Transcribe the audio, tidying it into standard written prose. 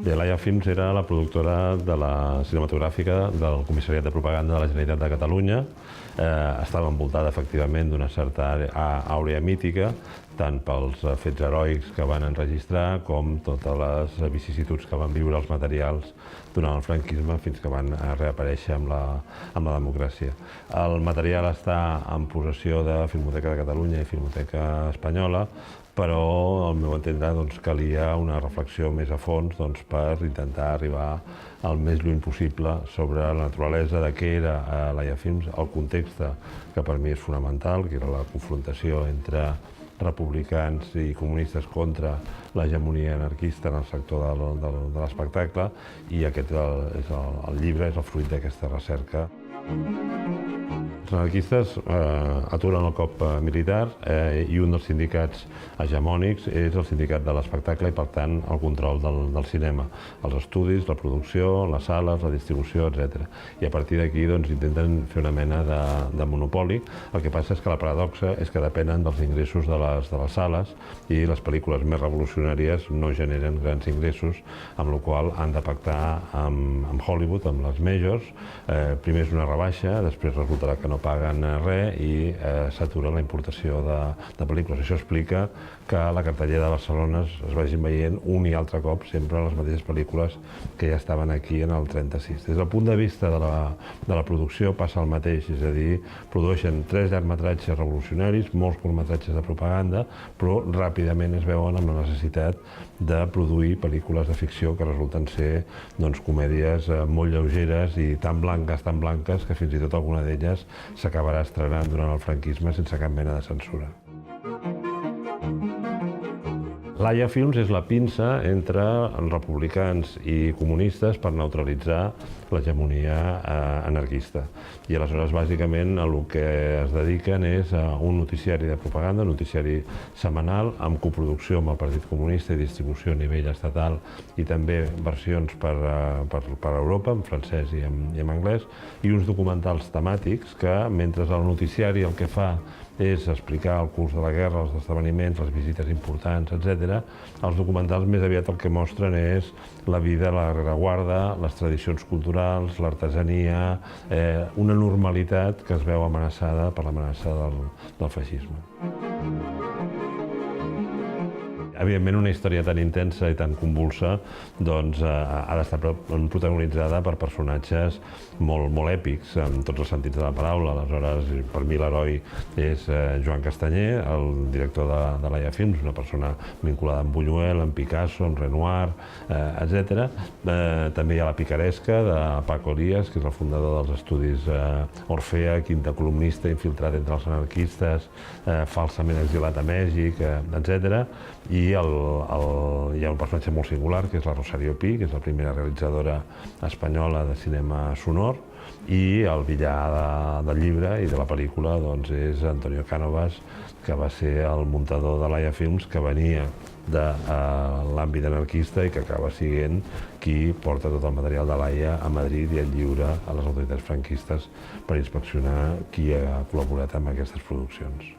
Bé, Laia Films era la productora de la cinematogràfica del Comissariat de Propaganda de la Generalitat de Catalunya. Estava envoltada, efectivament, d'una certa àurea mítica, tant pels fets heroics que van enregistrar com totes les vicissituds que van viure els materials durant el franquisme fins que van reaparèixer amb la democràcia. El material està en possessió de Filmoteca de Catalunya i Filmoteca Espanyola, però, al meu entendre, calia una reflexió més a fons per intentar arribar el més lluny possible sobre la naturalesa de què era Laia Films, el context que per mi és fonamental, que era la confrontació entre republicans i comunistes contra l'hegemonia anarquista en el sector de l'espectacle, i aquest el llibre és el fruit d'aquesta recerca. Els anarquistes aturen el cop militar i un dels sindicats hegemònics és el sindicat de l'espectacle i, per tant, el control del cinema, els estudis, la producció, les sales, la distribució, etc. I a partir d'aquí intenten fer una mena de monopoli. El que passa és que la paradoxa és que depenen dels ingressos de les sales i les pel·lícules més revolucionàries no generen grans ingressos, amb la qual han de pactar amb Hollywood, amb les majors. Primer és una rebaixa, després resultarà que no paguen res i s'atura la importació de pel·lícules. Això explica que a la cartellera de Barcelona es vagin veient un i altre cop sempre les mateixes pel·lícules que ja estaven aquí en el 36. Des del punt de vista de la producció passa el mateix, és a dir, produeixen 3 llargmetratges revolucionaris, molts curtmetratges de propaganda, però ràpidament es veuen amb la necessitat de produir pel·lícules de ficció que resulten ser comèdies molt lleugeres i tan blanques que fins i tot alguna d'elles s'acabarà estrenant durant el franquisme sense cap mena de censura. Laia Films és la pinça entre republicans i comunistes per neutralitzar l'hegemonia anarquista. I aleshores, bàsicament, el que es dediquen és a un noticiari de propaganda, un noticiari setmanal, amb coproducció amb el Partit Comunista i distribució a nivell estatal i també versions per Europa, en francès i en anglès, i uns documentals temàtics que, mentre el noticiari el que fa és explicar el curs de la guerra, els esdeveniments, les visites importants, etc. Els documentals més aviat el que mostren és la vida a la rereguarda, les tradicions culturals, l'artesania, una normalitat que es veu amenaçada per l'amenaça del feixisme. Evidentment, una història tan intensa i tan convulsa ha d'estar protagonitzada per personatges molt èpics, en tots els sentits de la paraula. Aleshores, per mi l'heroi és Joan Castanyer, el director de Laia Films, una persona vinculada amb Buñuel, amb Picasso, amb Renoir, etc. També hi ha la picaresca de Paco Elías, que és el fundador dels estudis Orfea, quinta columnista infiltrat entre els anarquistes, falsament exilat a Mèxic, etc. I hi ha un personatge molt singular, que és la Rosario Pi, que és la primera realitzadora espanyola de cinema sonor, i el villà del llibre i de la pel·lícula és Antonio Cánovas, que va ser el muntador de Laia Films, que venia de l'àmbit anarquista i que acaba sent qui porta tot el material de Laia a Madrid i el lliura a les autoritats franquistes per inspeccionar qui ha col·laborat amb aquestes produccions.